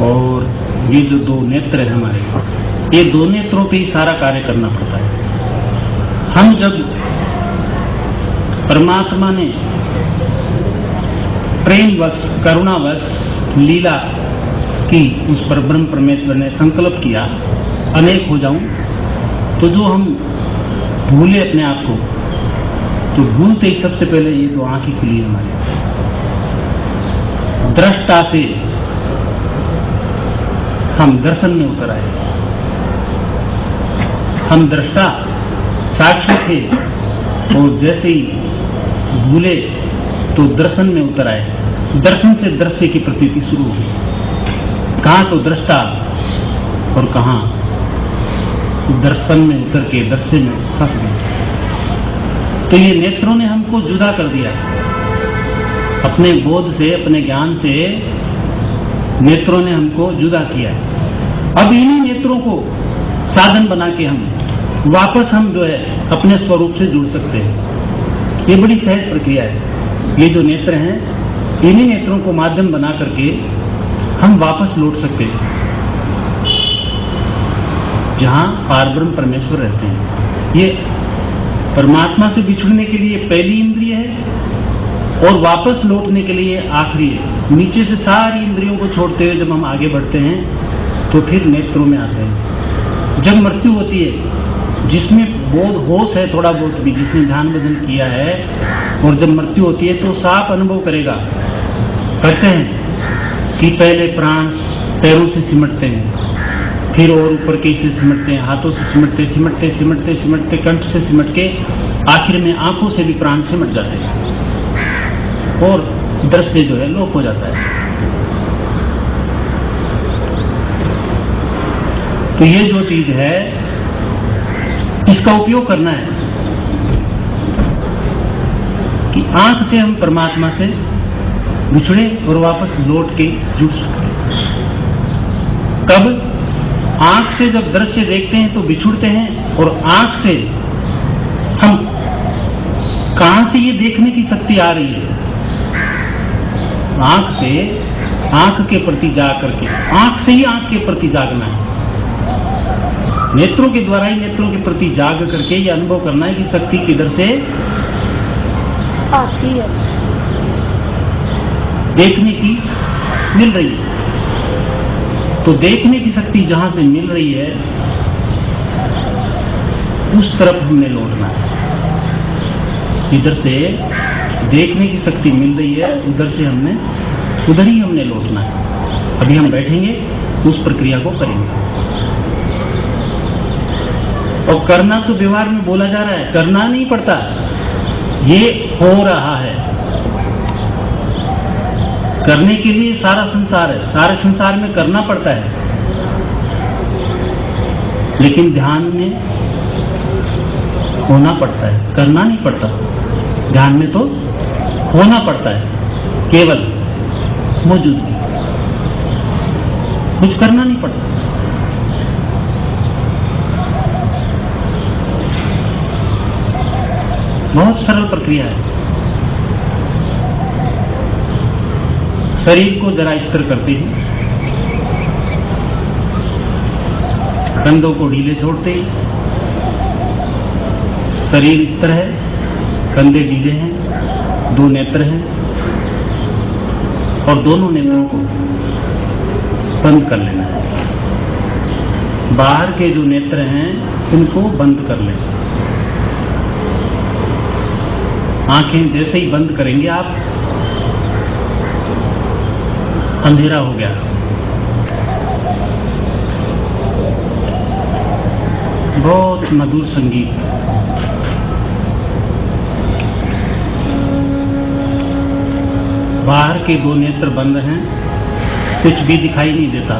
और ये जो दो नेत्र है हमारे, ये दो नेत्रों पे ही सारा कार्य करना पड़ता है। हम जब परमात्मा ने प्रेमवश करुणावश लीला की, उस पर ब्रह्म परमेश्वर ने संकल्प किया अनेक हो जाऊं, तो जो हम भूले अपने आप को, तो भूलते ही सबसे पहले ये दो आंखें खुली हमारी, दृष्टा से हम दर्शन में उतर आए। हम दृष्टा साक्षी थे और जैसे ही भूले तो दर्शन में उतर आए। दर्शन से दृश्य की प्रतीति शुरू हुई। कहाँ तो दृष्टा और कहाँ दर्शन में उतर के दृश्य में फंस गए। तो ये नेत्रों ने हमको जुदा कर दिया अपने बोध से, अपने ज्ञान से नेत्रों ने हमको जुदा किया। अब इन्हीं नेत्रों को साधन बना के हम वापस हम जो है अपने स्वरूप से जुड़ सकते हैं। ये बड़ी सहज प्रक्रिया है। ये जो नेत्र हैं, इन्हीं नेत्रों को माध्यम बना करके हम वापस लौट सकते हैं जहां पारब्रह्म परमेश्वर रहते हैं। ये परमात्मा से बिछुड़ने के लिए पहली इंद्रिय है और वापस लौटने के लिए आखिरी है। नीचे से सारी इंद्रियों को छोड़ते हुए जब हम आगे बढ़ते हैं तो फिर नेत्रों में आते हैं। जब मृत्यु होती है, जिसमें बोध होश है थोड़ा बहुत भी, जिसने ध्यान भजन किया है, और जब मृत्यु होती है तो साफ अनुभव करेगा। कहते हैं कि पहले प्राण पैरों से सिमटते हैं, फिर और ऊपर कैसे सिमटते हैं, हाथों से सिमटते सिमटते सिमटते सिमटते कंठ से सिमट के आखिर में आंखों से भी प्राण सिमट जाते हैं और दृश्य जो है लोप हो जाता है। तो ये जो चीज है, इसका उपयोग करना है कि आंख से हम परमात्मा से बिछड़े और वापस लौट के जुड़ सकते। कब? आंख से जब दृश्य देखते हैं तो बिछुड़ते हैं, और आंख से हम कहां से ये देखने की शक्ति आ रही है? आंख से आंख के प्रति जाग करके, आंख से ही आंख के प्रति जागना है। नेत्रों के द्वारा ही नेत्रों के प्रति जाग करके ये अनुभव करना है कि शक्ति किधर से आती है, देखने की मिल रही है। तो देखने की शक्ति जहां से मिल रही है उस तरफ हमने लौटना है। इधर से देखने की शक्ति मिल रही है, उधर से हमने उधर ही हमने लौटना है। अभी हम बैठेंगे, उस प्रक्रिया को करेंगे। और करना तो व्यवहार में बोला जा रहा है, करना नहीं पड़ता, ये हो रहा है। करने के लिए सारा संसार है, सारे संसार में करना पड़ता है, लेकिन ध्यान में होना पड़ता है, करना नहीं पड़ता। ध्यान में तो होना पड़ता है, केवल मौजूदगी, कुछ करना नहीं पड़ता। बहुत सरल प्रक्रिया है। शरीर को जरा स्थिर करते ही, कंधों को ढीले छोड़ते ही, शरीर स्थिर है, कंधे ढीले हैं, दो नेत्र हैं, और दोनों नेत्रों को बंद कर लेना है। बाहर के जो नेत्र हैं उनको बंद कर लें। आंखें जैसे ही बंद करेंगे आप, अंधेरा हो गया। बहुत मधुर संगीत, बाहर के दो नेत्र बंद हैं, कुछ भी दिखाई नहीं देता।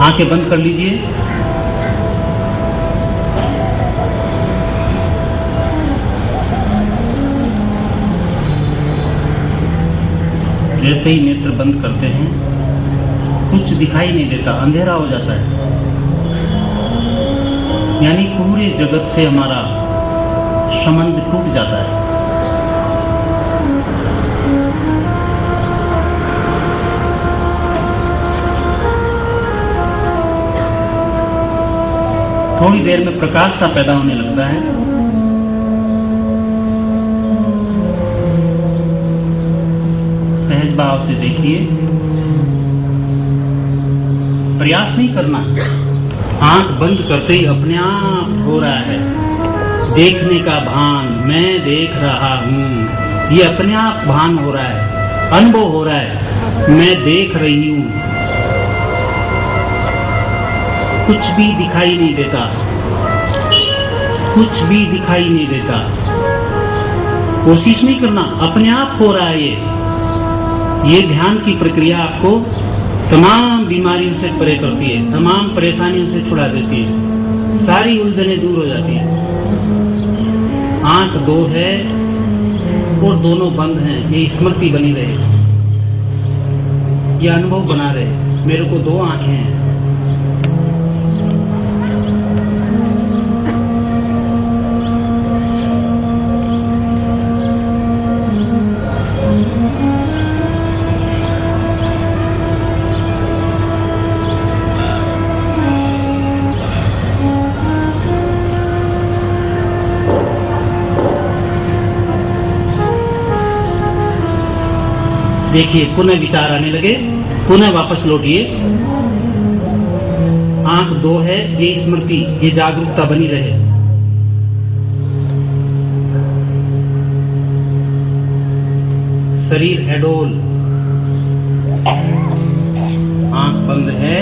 आंखें बंद कर लीजिए। जैसे ही नेत्र बंद करते हैं, कुछ दिखाई नहीं देता, अंधेरा हो जाता है। यानी पूरे जगत से हमारा संबंध टूट जाता है। थोड़ी देर में प्रकाश सा पैदा होने लगता है। सहज भाव से देखिए, प्रयास नहीं करना, आंख बंद करते ही अपने आप हो रहा है। देखने का भान, मैं देख रहा हूं, ये अपने आप भान हो रहा है, अनुभव हो रहा है, मैं देख रही हूं। कुछ भी दिखाई नहीं देता, कुछ भी दिखाई नहीं देता। कोशिश नहीं करना, अपने आप हो रहा है। ये ध्यान की प्रक्रिया आपको तमाम बीमारियों से परे करती है, तमाम परेशानियों से छुड़ा देती है, सारी उलझनें दूर हो जाती है। आंख दो है और दोनों बंद हैं, ये स्मृति बनी रहे, ये अनुभव बना रहे, मेरे को दो आंखें हैं। देखिए, पुनः विचार आने लगे, पुनः वापस लौटिए। आंख दो है, ये स्मृति, ये जागरूकता बनी रहे। शरीर अडोल, आंख बंद है।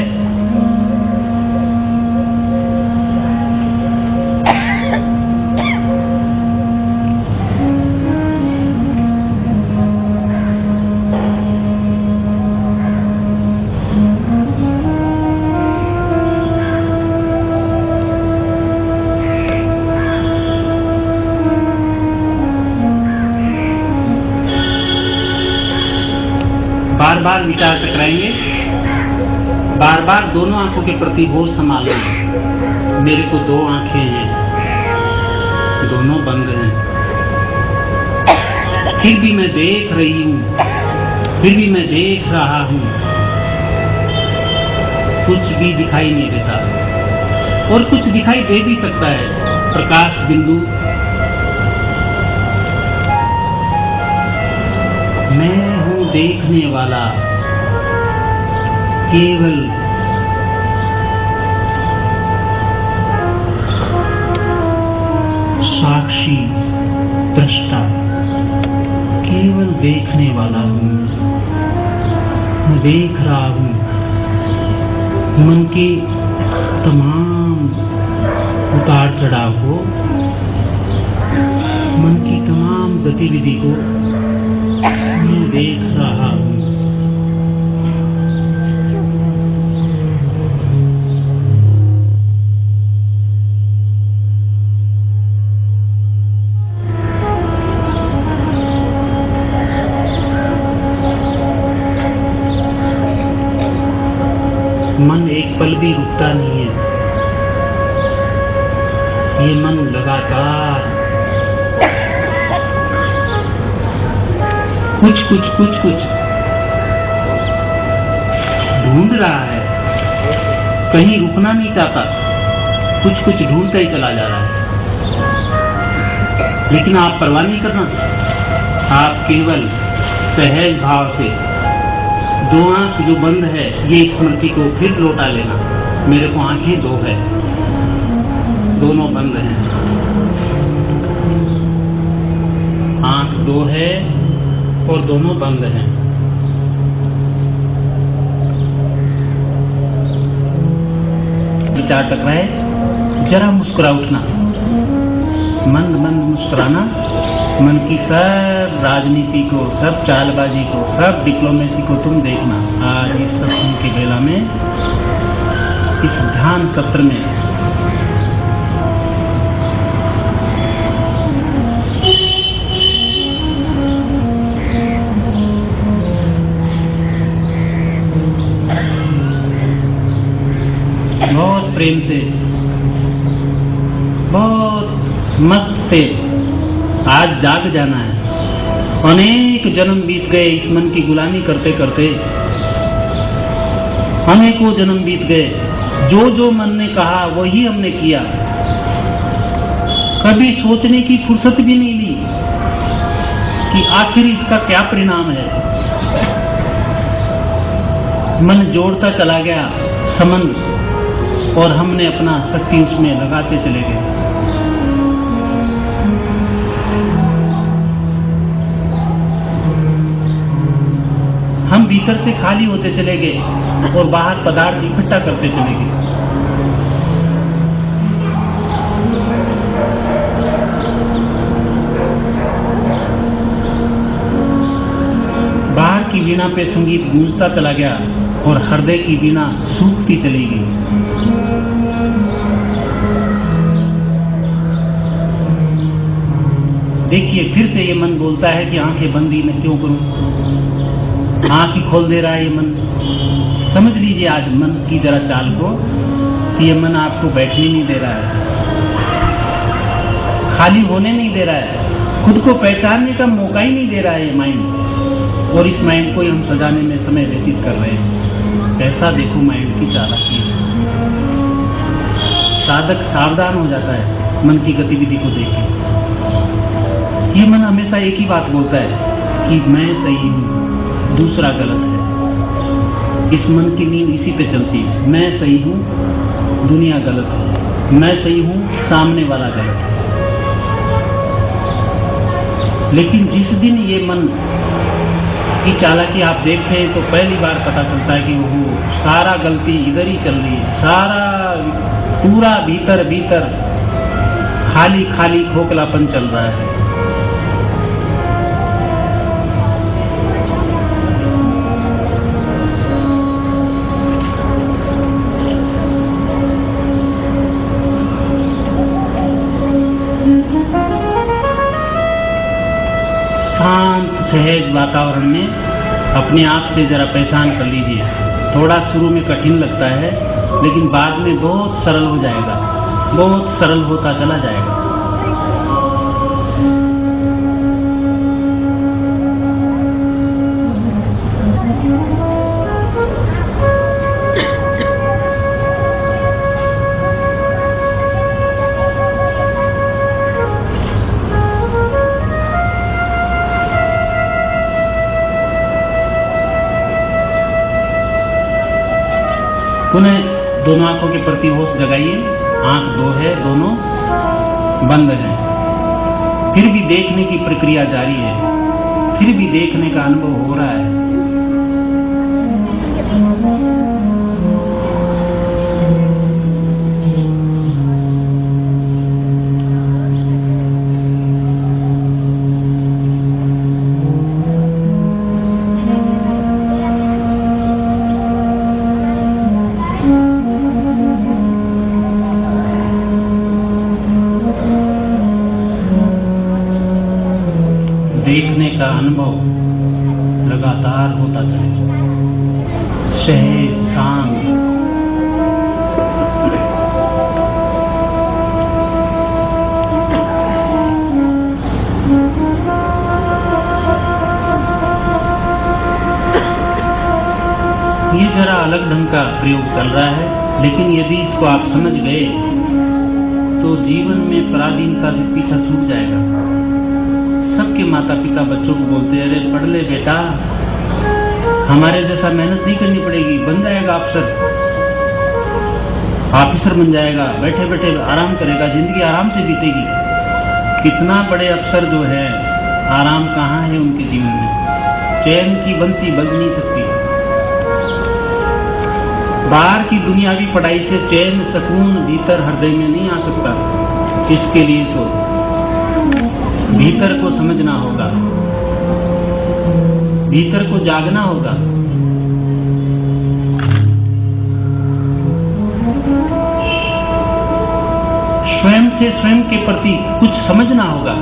बार बार विचार टकराएंगे, बार बार दोनों आंखों के प्रति होश संभालना है। मेरे को दो आंखें हैं, दोनों बंद हैं, फिर भी मैं देख रही हूं, फिर भी मैं देख रहा हूं। कुछ भी दिखाई नहीं देता, और कुछ दिखाई दे भी सकता है, प्रकाश बिंदु। मैं हूं देखने वाला, केवल साक्षी दृष्टा, केवल देखने वाला हूं। मैं देख रहा हूं मन के तमाम उतार चढ़ाव को, मन की तमाम गतिविधि को मैं देख रहा हूं। मन एक पल भी रुकता नहीं है, ये मन लगातार कुछ ढूंढ रहा है, कहीं रुकना नहीं चाहता, कुछ ढूंढता ही चला जा रहा है। लेकिन आप परवाह नहीं करना, आप केवल सहज भाव से दो आंख जो बंद है, ये स्मृति को फिर लौटा लेना। मेरे को आंखें दो है, दोनों बंद हैं। आंख दो है और दोनों बंद हैं। विचार टकराए, जरा मुस्कुरा उठना, मंद मंद मुस्कुराना। मन की सब राजनीति को, सब चालबाजी को, सब डिप्लोमेसी को तुम देखना। आज इस सत्संग के बेला में, इस ध्यान सत्र में बहुत प्रेम से, बहुत मस्त से आज जाग जाना है। अनेक जन्म बीत गए इस मन की गुलामी करते करते, अनेकों जन्म बीत गए, जो जो मन ने कहा वही हमने किया, कभी सोचने की फुर्सत भी नहीं ली कि आखिर इसका क्या परिणाम है। मन जोड़ता चला गया संबंध और हमने अपना शक्ति उसमें लगाते चले गए। हम भीतर से खाली होते चले गए और बाहर पदार्थ इकट्ठा करते चले गए। बाहर की वीणा पे संगीत गूंजता चला गया और हृदय की वीणा सूखती चली गई। देखिए, फिर से ये मन बोलता है कि आंखें बंद ही मैं क्यों करूं। आंख ही खोल दे रहा है ये मन। समझ लीजिए आज मन की जरा चाल को कि ये मन आपको बैठने नहीं दे रहा है, खाली होने नहीं दे रहा है, खुद को पहचानने का मौका ही नहीं दे रहा है ये माइंड। और इस माइंड को ही हम सजाने में समय व्यतीत कर रहे हैं। ऐसा देखो माइंड की चालाकी है। साधक सावधान हो जाता है मन की गतिविधि को देख के। ये मन हमेशा एक ही बात बोलता है कि मैं सही हूं, दूसरा गलत है। इस मन की नींद इसी पे चलती है। मैं सही हूं, दुनिया गलत है। मैं सही हूं, सामने वाला गलत है। लेकिन जिस दिन ये मन की चालाकी आप देखते हैं तो पहली बार पता चलता है कि वो सारा गलती इधर ही चल रही है। सारा पूरा भीतर भीतर खाली खाली खोखलापन चल रहा है। शांत सहज वातावरण में अपने आप से जरा पहचान कर लीजिए। थोड़ा शुरू में कठिन लगता है लेकिन बाद में बहुत सरल हो जाएगा, बहुत सरल होता चला जाएगा। पुनः दोनों आंखों के प्रति होश जगाइए। आंख दो है, दोनों बंद है। फिर भी देखने की प्रक्रिया जारी है, फिर भी देखने का अनुभव हो रहा है। देखने का अनुभव लगातार होता चलेगा, सहज शांत। ये जरा अलग ढंग का प्रयोग चल रहा है, लेकिन यदि इसको आप समझ गए तो जीवन में पराधीनता से पीछा छूट जाएगा। सबके माता पिता बच्चों को बोलते हैं, अरे पढ़ ले बेटा, हमारे जैसा मेहनत नहीं करनी पड़ेगी, बन जाएगा अफसर, ऑफिसर बन जाएगा, बैठे बैठे आराम करेगा, जिंदगी आराम से बीतेगी। कितना बड़े अफसर जो है, आराम कहाँ है उनके जीवन में। चैन की बंसी बज नहीं सकती। बाहर की दुनियावी पढ़ाई से चैन सुकून भीतर हृदय में नहीं आ सकता। इसके लिए तो भीतर को समझना होगा, भीतर को जागना होगा। स्वयं से स्वयं के प्रति कुछ समझना होगा।